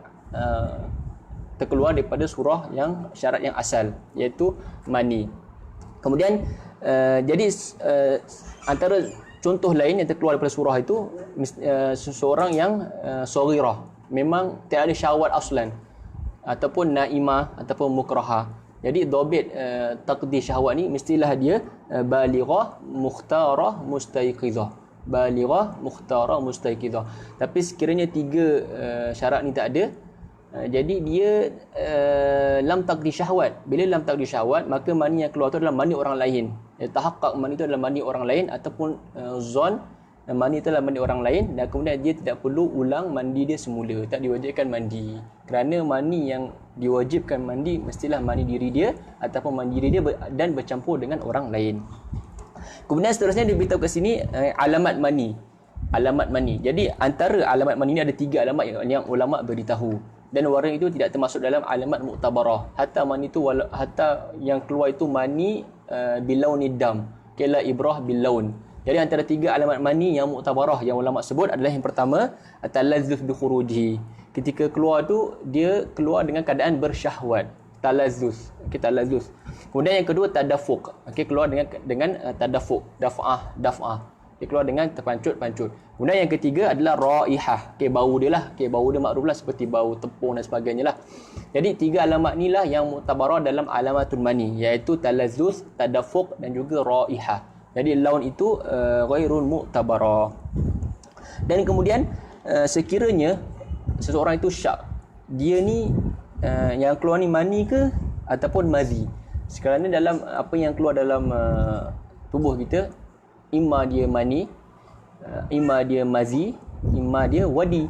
terkeluar daripada surah yang syarat yang asal, iaitu mani. Kemudian jadi antara contoh lain yang terkeluar daripada surah itu, seseorang yang saghirah, memang tidak ada syahwat aslan, ataupun naimah ataupun mukrahah. Jadi dhabit taqdi syahwat ni mestilah dia balighah mukhtarah mustaiqizah. Balighah mukhtarah mustaiqizah. Tapi sekiranya tiga syarat ni tak ada, jadi dia lam taqdi syahwat. Bila lam taqdi syahwat, maka mani yang keluar tu adalah mani orang lain. Tahaqqaq mani itu adalah mani orang lain, ataupun zon mani itu adalah mani orang lain, dan kemudian dia tidak perlu ulang mandi dia semula, tak diwajibkan mandi. Kerana mani yang diwajibkan mandi mestilah mani diri dia ataupun mani diri dia dan bercampur dengan orang lain. Kemudian seterusnya dia beritahu kat sini alamat mani. Alamat mani. Jadi antara alamat mani ini ada 3 alamat yang ulama beritahu. Dan warna itu tidak termasuk dalam alamat muktabarah. Hatta mani itu, hatta yang keluar itu mani bilauni dam, kala ibrah bilaun. Jadi antara 3 alamat mani yang muktabarah yang ulama sebut adalah yang pertama, talazzuz bi khurujihi. Ketika keluar tu dia keluar dengan keadaan bersyahwat, talazzuz. Okey, talazzuz. Kemudian yang kedua tadafuq. Okey, keluar dengan tadafuq, daf'ah. Dia keluar dengan terpancut-pancut. Kemudian yang ketiga adalah raihah. Okey, bau dia lah. Okey, bau dia makruf lah, seperti bau tepung dan sebagainya lah. Jadi 3 alamat ni lah yang muktabarah dalam alamatul mani, iaitu talazzuz, tadafuq dan juga raihah. Jadi laun itu ghairun mu'tabara. Dan kemudian sekiranya seseorang itu syak, dia ni yang keluar ni mani ke ataupun mazi. Sekarang ni dalam apa yang keluar dalam tubuh kita, imma dia mani, imma dia mazi, imma dia wadi.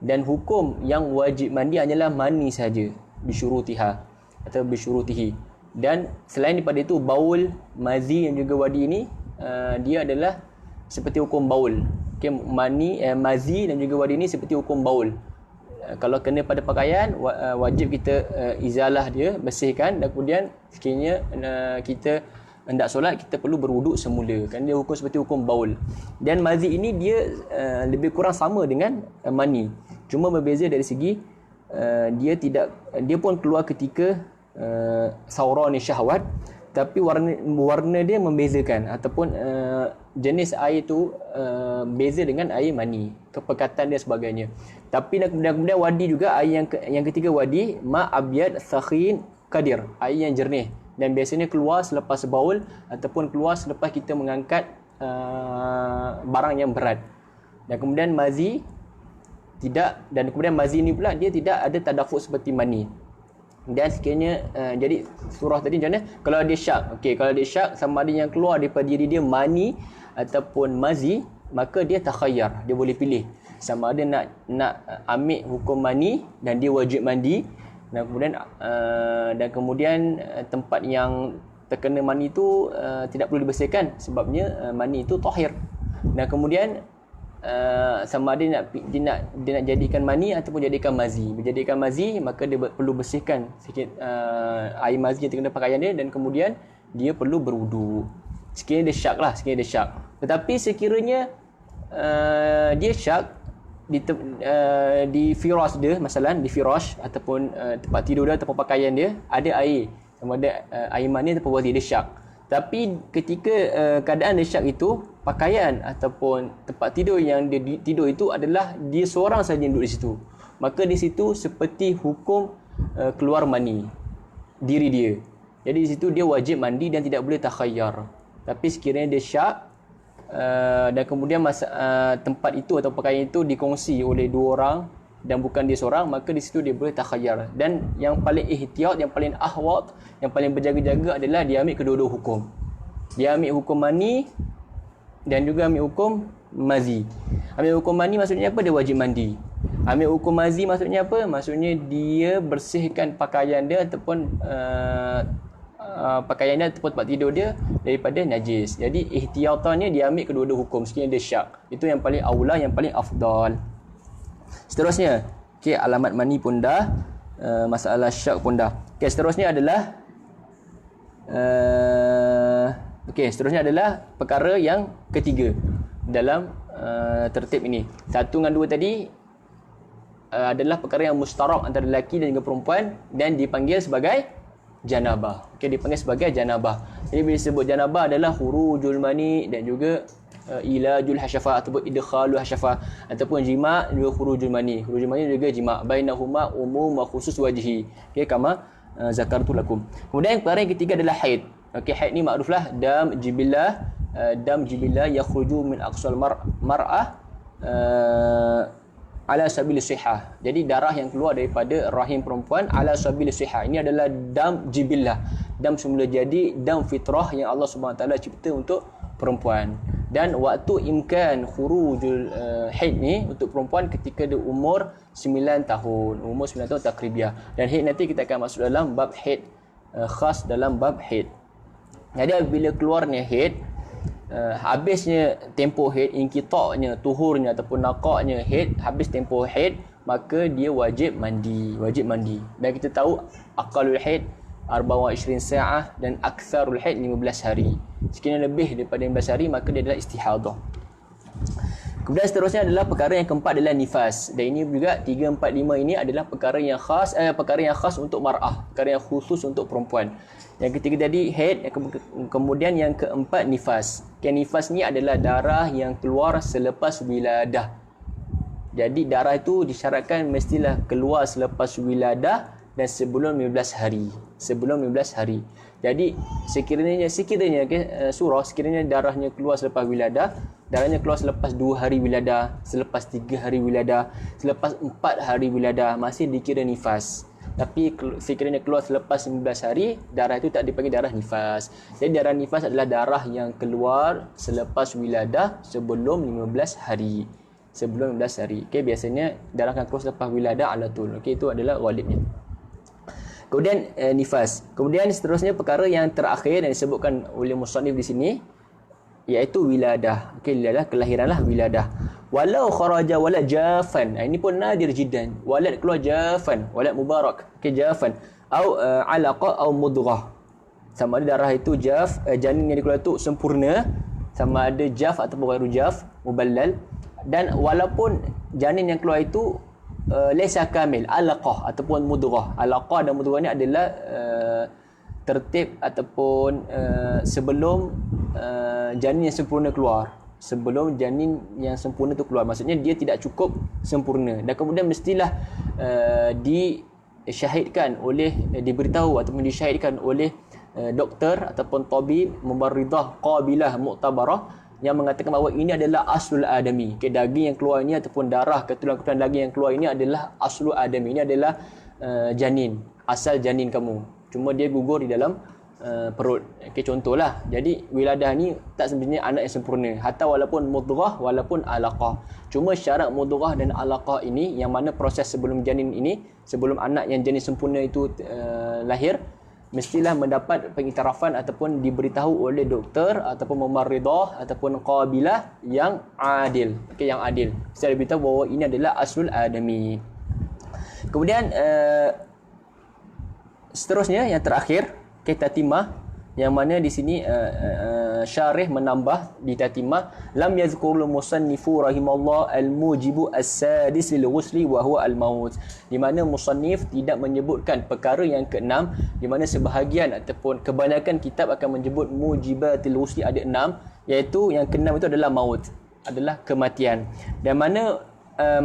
Dan hukum yang wajib mandi hanyalah mani saja, bisyurutiha atau bisyurutihi. Dan selain daripada itu, baul, mazi dan juga wadi ini dia adalah seperti hukum baul. Okay, mani, mazi dan juga wadi ini seperti hukum baul. Kalau kena pada pakaian, wajib kita izalah dia, bersihkan, dan kemudian sekiranya kita hendak solat, kita perlu berwuduk semula. Kan dia hukum seperti hukum baul. Dan mazi ini dia lebih kurang sama dengan mani. Cuma berbeza dari segi dia pun keluar ketika sauran syahwat, tapi warna dia membezakan, ataupun jenis air itu beza dengan air mani, kepekatan dia sebagainya. Tapi kemudian wadi juga, air yang ketiga wadi, ma abyad sakhin qadir, air yang jernih, dan biasanya keluar selepas baul ataupun keluar selepas kita mengangkat barang yang berat. Dan kemudian mazi tidak, dan kemudian mazi ni pula dia tidak ada tadafuk seperti mani. Dan sekiranya jadi surah tadi macam mana? Kalau dia syak, okey, kalau dia syak sama ada yang keluar daripada diri dia mani ataupun mazi, maka dia takhayyar, dia boleh pilih sama ada nak ambil hukum mani dan dia wajib mandi, dan kemudian tempat yang terkena mani itu tidak perlu dibersihkan sebabnya mani itu tahir. Dan kemudian sama ada dia nak jadikan mani ataupun jadikan mazi. Menjadikan mazi, maka dia perlu bersihkan sikit air mazi yang terkena pakaian dia, dan kemudian dia perlu berwudu. Sekiranya dia syak lah, sekiranya dia syak. Tetapi sekiranya dia syak di firas dia, masalah di firash ataupun tempat tidur dia ataupun pakaian dia ada air, sama ada air mani ataupun wazi, dia syak. Tapi ketika keadaan dia syak itu, pakaian ataupun tempat tidur yang dia tidur itu adalah dia seorang saja yang duduk di situ, maka di situ seperti hukum keluar mani diri dia. Jadi di situ dia wajib mandi dan tidak boleh takhayyar. Tapi sekiranya dia syak dan kemudian tempat itu atau pakaian itu dikongsi oleh dua orang dan bukan dia seorang, maka di situ dia boleh takhayyar. Dan yang paling ihtiyat, yang paling ahwat, yang paling berjaga-jaga adalah dia ambil kedua-dua hukum. Dia ambil hukum mani dan juga ambil hukum mazi. Ambil hukum mani maksudnya apa? Dia wajib mandi. Ambil hukum mazi maksudnya apa? Maksudnya dia bersihkan pakaian dia ataupun pakaian dia ataupun tempat tidur dia daripada najis. Jadi ihtiyatannya dia ambil kedua-dua hukum sekiranya dia syak. Itu yang paling aula, yang paling afdal. Seterusnya, okey, alamat mani pun dah, masalah syak pun dah. Okey, seterusnya adalah seterusnya adalah perkara yang ketiga dalam tertib ini. 1 dengan 2 tadi adalah perkara yang mustarak antara lelaki dan juga perempuan dan dipanggil sebagai janabah. Okey, dipanggil sebagai janabah. Jadi bila disebut janabah adalah khurujul mani dan juga ilajul hasyafah ataupun idkhalul hasyafah ataupun jima' juga khurujul mani. Khurujul mani juga jima', bainahuma umum wa khusus wajhi. Okey, kama zakartu lakum. Kemudian perkara yang ketiga adalah haid. Okey, haid ni makruflah dam jibillah yakhruju min aqsal mar'ah ala sabil sihah. Jadi darah yang keluar daripada rahim perempuan ala sabil sihah. Ini adalah dam jibillah, dam semula jadi, dam fitrah yang Allah Subhanahu Wa Taala cipta untuk perempuan. Dan waktu imkan khurujul haid ni untuk perempuan ketika dia umur 9 tahun. Umur 9 tahun takribiah. Dan haid nanti kita akan masuk dalam bab haid khas dalam bab haid. Jadi bila keluarnya haid, habisnya tempoh haid, inqita'nya, tuhurnya ataupun naqa'nya haid, habis tempoh haid, maka dia wajib mandi. Dan kita tahu aqallul haid 24 sa'ah dan aktsarul haid 15 hari. Sekiranya lebih daripada 15 hari, maka dia adalah istihadah. Kemudian seterusnya adalah perkara yang keempat adalah nifas. Dan ini juga 3, 4, 5 ini adalah perkara yang khas untuk mar'ah, perkara yang khusus untuk perempuan. Yang ketiga tadi haid, kemudian yang keempat nifas. Nifas ni adalah darah yang keluar selepas wiladah. Jadi darah itu disyaratkan mestilah keluar selepas wiladah dan sebelum 15 hari. Sebelum 15 hari. Jadi sekiranya sekiranya darahnya keluar selepas wiladah, darahnya keluar selepas 2 hari wiladah, selepas 3 hari wiladah, selepas 4 hari wiladah, masih dikira nifas. Tapi sekiranya keluar selepas 19 hari, darah itu tak dipanggil darah nifas. Jadi darah nifas adalah darah yang keluar selepas wiladah sebelum 15 hari. Sebelum 15 hari. Okey, biasanya darah akan keluar selepas wiladah ala tul. Okey, itu adalah ghalibnya. Kemudian nifas. Kemudian seterusnya perkara yang terakhir yang disebutkan oleh musannif di sini iaitu wiladah. Okey, wiladah kelahiranlah wiladah. Walau kharaja walad jafan. Ini pun nadir jiddan. Walad keluar jafan, walad mubarak. Okey, jafan au alaqa au mudghah. Sama ada darah itu jaf, janin yang dikeluar itu sempurna, sama ada jaf ataupun ghairu jaf, muballal. Dan walaupun janin yang keluar itu laysa kamil, alaqah ataupun mudghah. Alaqah dan mudghah ni adalah tertib ataupun sebelum janin yang sempurna keluar. Sebelum janin yang sempurna tu keluar, maksudnya dia tidak cukup sempurna dan kemudian mestilah disyahidkan oleh diberitahu ataupun disyahidkan oleh doktor ataupun tabib mumarridah qabilah mu'tabarah yang mengatakan bahawa ini adalah aslul adami. Daging yang keluar ini ataupun darah keturunan daging yang keluar ini adalah aslul adami. Ini adalah janin, asal janin kamu. Cuma dia gugur di dalam perut. Okey, contohlah. Jadi wiladah ni tak semestinya anak yang sempurna. Hatta walaupun mudghah, walaupun alaqah. Cuma syarat mudghah dan alaqah ini, yang mana proses sebelum janin ini, sebelum anak yang janin sempurna itu lahir, mestilah mendapat pengiktirafan ataupun diberitahu oleh doktor ataupun mumarridah ataupun qabilah yang adil. Okey, yang adil. Saya beritahu bahawa ini adalah aslul adami. Kemudian seterusnya yang terakhir, tatimah, yang mana di sini syarih menambah di tatimah, lam yazkurul musannifu rahimallahu al-mujibu as-sadis lil ghusli wa huwa al-maut. Di mana musannif tidak menyebutkan perkara yang keenam, di mana sebahagian ataupun kebanyakan kitab akan menyebut mujibatil ghusli ada 6, iaitu yang keenam itu adalah maut, adalah kematian. Dan mana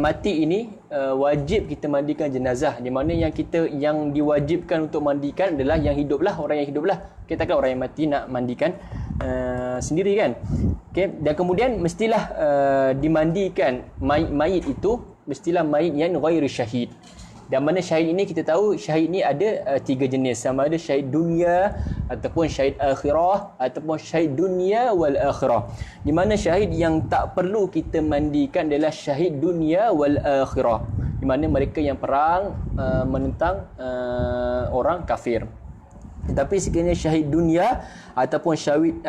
mati ini wajib kita mandikan jenazah, di mana yang diwajibkan untuk mandikan adalah yang hiduplah, orang yang hiduplah. Kita kan orang yang mati nak mandikan sendiri kan. Okey, dan kemudian mestilah dimandikan mayit itu, mestilah mayit yang ghairi syahid. Dan mana syahid ini kita tahu syahid ni ada 3 jenis, sama ada syahid dunia ataupun syahid akhirah ataupun syahid dunia wal akhirah. Di mana syahid yang tak perlu kita mandikan adalah syahid dunia wal akhirah, di mana mereka yang perang menentang orang kafir. Tetapi sekiranya syahid dunia ataupun syahid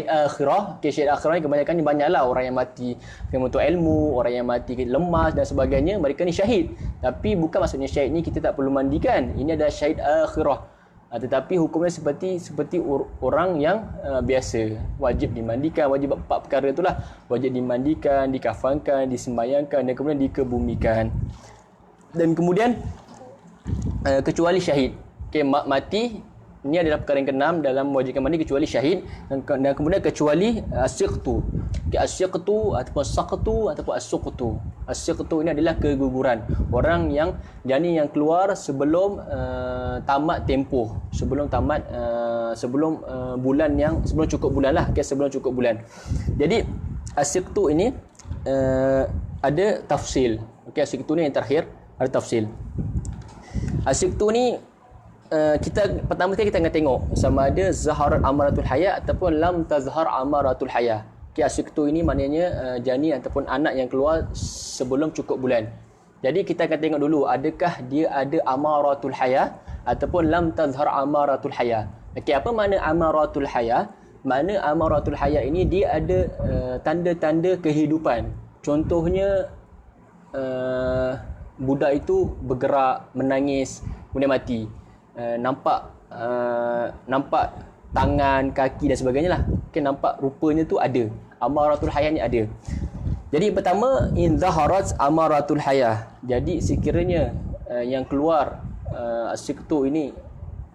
akhirah, syahid akhirah ni kebanyakan ni banyaklah orang yang mati untuk ilmu, orang yang mati lemas dan sebagainya, mereka ni syahid. Tapi bukan maksudnya syahid ni kita tak perlu mandikan. Ini adalah syahid akhirah. Tetapi hukumnya seperti orang yang biasa, wajib dimandikan, wajib 4 perkara itulah, wajib dimandikan, dikafankan, disembayangkan dan kemudian dikebumikan. Dan kemudian kecuali syahid. Okey, mati ini adalah perkara yang keenam dalam mewajibkan mandi, kecuali syahid, dan kemudian kecuali as-siqtu. Okay, as-siqtu ataupun saqtu ataupun as-suqtu. As-siqtu ini adalah keguguran. Orang yang janin yang keluar sebelum tamat tempoh, sebelum bulan yang sebelum cukup bulan lah, okay, sebelum cukup bulan. Jadi as-siqtu ini ada tafsil. Okey, as-siqtu ni yang terakhir ada tafsil. As-siqtu ni pertama sekali kita akan tengok sama ada zaharat amaratul haya ataupun lam tazhar amaratul haya. Okay, as-siqtu ini maknanya janin ataupun anak yang keluar sebelum cukup bulan. Jadi kita akan tengok dulu adakah dia ada amaratul haya ataupun lam tazhar amaratul haya. Okey, apa makna amaratul haya? Makna amaratul haya ini dia ada tanda-tanda kehidupan. Contohnya budak itu bergerak, menangis, kemudian mati. Nampak tangan, kaki dan sebagainya lah. Okay, nampak rupanya tu ada. Amaratul haya ni ada. Jadi pertama, in zaharat amaratul haya. Jadi sekiranya yang keluar as-siqtu ini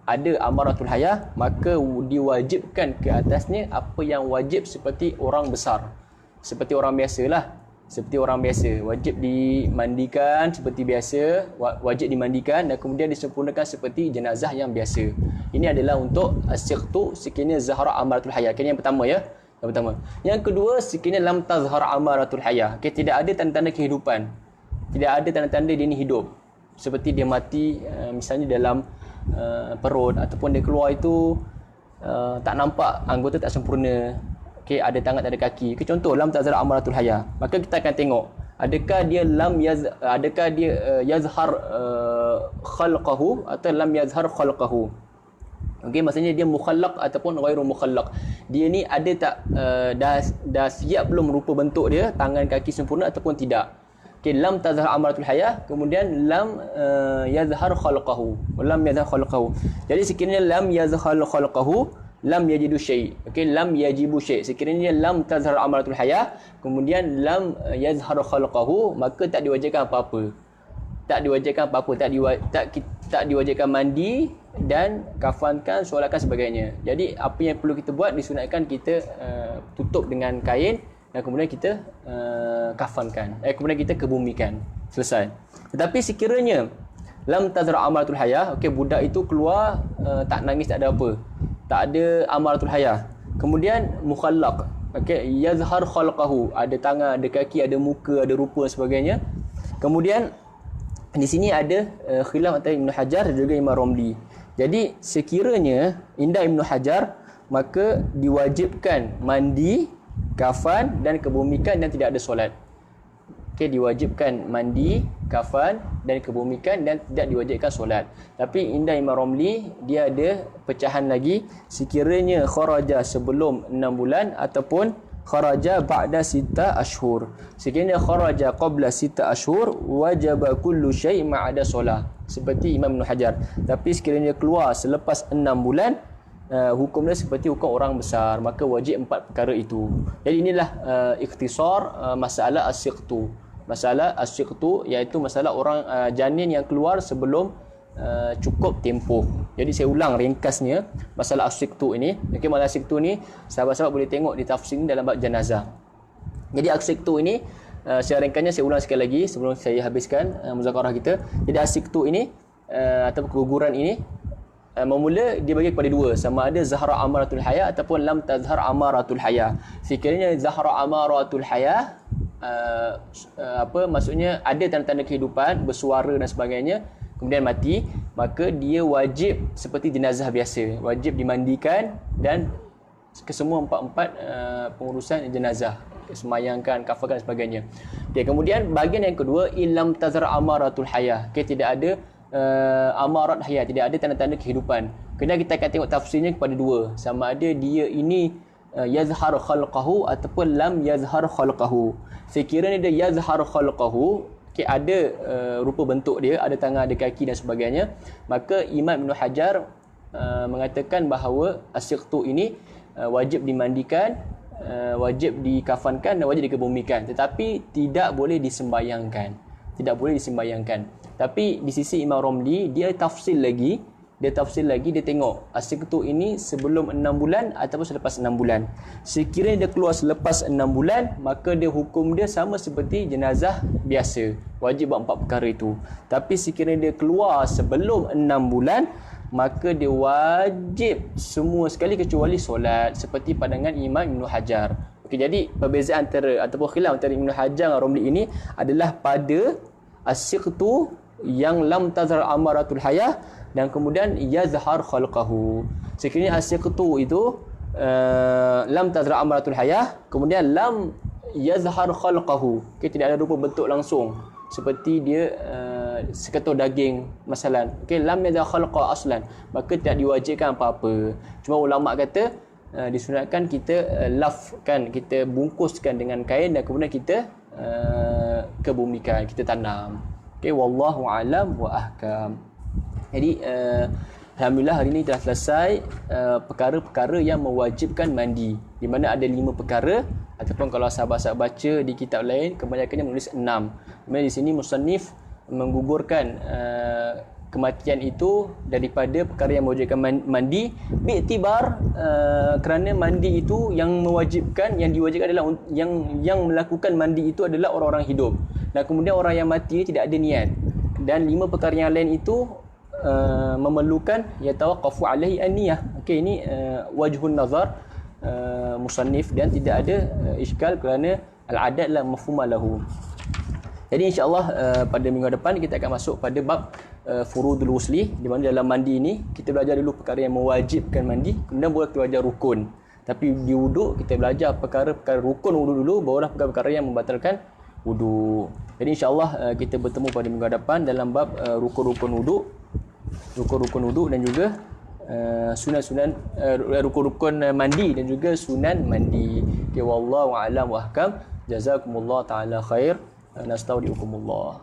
ada amaratul haya, maka diwajibkan ke atasnya apa yang wajib seperti orang besar, seperti orang biasalah. seperti orang biasa, wajib dimandikan seperti biasa, wajib dimandikan dan kemudian disempurnakan seperti jenazah yang biasa. Ini adalah untuk as-siqtu, sekiranya zahara amaratul hayah. Ini yang pertama ya. Yang pertama. Yang kedua, sekiranya lam tazhar amaratul hayah. Tidak ada tanda-tanda kehidupan. Tidak ada tanda-tanda dia ni hidup. Seperti dia mati misalnya dalam perut ataupun dia keluar itu tak nampak, anggota tak sempurna. Ada tangan, tak ada kaki. Contoh lam tazhar amaratul hayah. Maka kita akan tengok adakah dia yazhar khalqahu atau lam yazhar khalqahu. Okey, maksudnya dia mukhallaq ataupun ghairu mukhallaq. Dia ni ada tak dah siap belum rupa bentuk dia, tangan kaki sempurna ataupun tidak. Okey, lam tazhar amaratul hayah, kemudian lam yazhar khalqahu. Lam yazhar khalqahu. Jadi sekiranya lam yazhar khalqahu, lam yajidu syai'. Okey, lam yajibu syai'. Sekiranya lam tazhar amaratul hayah, kemudian lam yazhar khalqahu, maka tak diwajibkan apa-apa. Tak diwajibkan apa-apa, tak diwajibkan mandi dan kafankan, solatkan sebagainya. Jadi apa yang perlu kita buat, disunatkan kita tutup dengan kain dan kemudian kita kafankan, kemudian kita kebumikan. Selesai. Tetapi sekiranya lam tazhar amaratul hayah, okey, budak itu keluar tak nangis, tak ada apa, tak ada amaratul hayah, kemudian mukhallaq, okey, yazhar khalqahu, ada tangan, ada kaki, ada muka, ada rupa dan sebagainya. Kemudian di sini ada khilaf antara Ibn Hajar dan juga Imam Romli. Jadi sekiranya indah Ibn Hajar, maka diwajibkan mandi, kafan dan kebumikan dan tidak ada solat. Okey, diwajibkan mandi, kafan dan kebumikan dan tidak diwajibkan solat. Tapi indah Imam Romli, dia ada pecahan lagi, sekiranya kharaja sebelum 6 bulan ataupun kharaja ba'da sita ashhur. Sekiranya kharaja qabla sita ashhur, wajaba kullu syai' ma'ada solah. Seperti Imam Ibn Hajar. Tapi sekiranya keluar selepas 6 bulan, hukumnya seperti hukum orang besar, maka wajib 4 perkara itu. Jadi inilah ikhtisar masalah as-siqtu. Masalah as-siqtu iaitu masalah orang janin yang keluar sebelum cukup tempoh. Jadi saya ulang ringkasnya masalah as-siqtu ini. Okey, masalah as-siqtu ni sahabat-sahabat boleh tengok di tafsir dalam bab jenazah. Jadi as-siqtu ini saya ringkasnya, saya ulang sekali lagi sebelum saya habiskan muzakarah kita. Jadi as-siqtu ini atau keguguran ini memula dia bagi kepada dua, sama ada zahra amaratul hayah ataupun lam tazhar amaratul hayah. Sekiranya zahra amaratul hayah, maksudnya ada tanda-tanda kehidupan, bersuara dan sebagainya, kemudian mati, maka dia wajib seperti jenazah biasa, wajib dimandikan dan kesemua empat pengurusan jenazah, semayangkan, kafarkan dan sebagainya. Okay, kemudian bahagian yang kedua, ilam tazhar amaratul hayah. Okay, tidak ada amarat hayah, tidak ada tanda-tanda kehidupan. Kemudian kita akan tengok tafsirnya kepada dua, sama ada dia ini yazhar khalqahu ataupun lam yazhar khalqahu. Sekiranya dia yazhar khalqahu, okay, ada rupa bentuk dia, ada tangan, ada kaki dan sebagainya, maka Imam Ibn Hajar mengatakan bahawa as-siqtu ini wajib dimandikan, wajib dikafankan dan wajib dikebumikan, tetapi tidak boleh disembayangkan. Tidak boleh disembayangkan. Tapi di sisi Imam Romli, dia tafsir lagi, dia tengok as-siqtu ini sebelum 6 bulan ataupun selepas 6 bulan. Sekiranya dia keluar selepas 6 bulan, maka dia hukum dia sama seperti jenazah biasa, wajib buat 4 perkara itu. Tapi sekiranya dia keluar sebelum 6 bulan, maka dia wajib semua sekali kecuali solat, seperti pandangan Imam Ibn Hajar. Okey, jadi perbezaan antara ataupun khilaf antara Ibn Hajar dan Romli ini adalah pada as-siqtu yang lam tazhar amaratul hayah dan kemudian yazhar khalqahu. Sekiranya as-siqtu itu lam tazhar amaratul hayah, kemudian lam yazhar khalqahu, okay, tidak ada rupa bentuk langsung, seperti dia seketul daging masalan, okay, lam yazhar khalqa aslan, maka tidak diwajibkan apa-apa. Cuma ulama kata disunatkan kita lafkan, kita bungkuskan dengan kain dan kemudian kita kebumikan, kita tanam. Okay, wallahu alam wa ahkam. Jadi alhamdulillah hari ini telah selesai perkara-perkara yang mewajibkan mandi, di mana ada 5 perkara, ataupun kalau sahabat-sahabat baca di kitab lain kebanyakannya menulis 6. Kemudian di sini musannif menggugurkan kematian itu daripada perkara yang mewajibkan mandi biiktibar kerana mandi itu yang mewajibkan, yang diwajibkan adalah yang melakukan mandi itu adalah orang-orang hidup, dan kemudian orang yang mati tidak ada niat. Dan 5 perkara yang lain itu memerlukan yatawaqqafu alaihi an-niyah. Okey, ini wajhun nazar musannif, dan tidak ada iskal kerana al-adat la mafhuma lahu. Jadi insya-Allah pada minggu depan kita akan masuk pada bab furudul wusli, di mana dalam mandi ini kita belajar dulu perkara yang mewajibkan mandi, kemudian baru kita belajar rukun. Tapi di wuduk kita belajar perkara-perkara rukun wuduk dulu, barulah perkara-perkara yang membatalkan wuduk. Jadi insya-Allah kita bertemu pada minggu depan dalam bab rukun-rukun wuduk, dan juga sunan-sunan rukun-rukun mandi dan juga sunan mandi. Okay, wallahu a'lam wa ahkam. Jazakumullah taala khair. Nastaudiukumullah.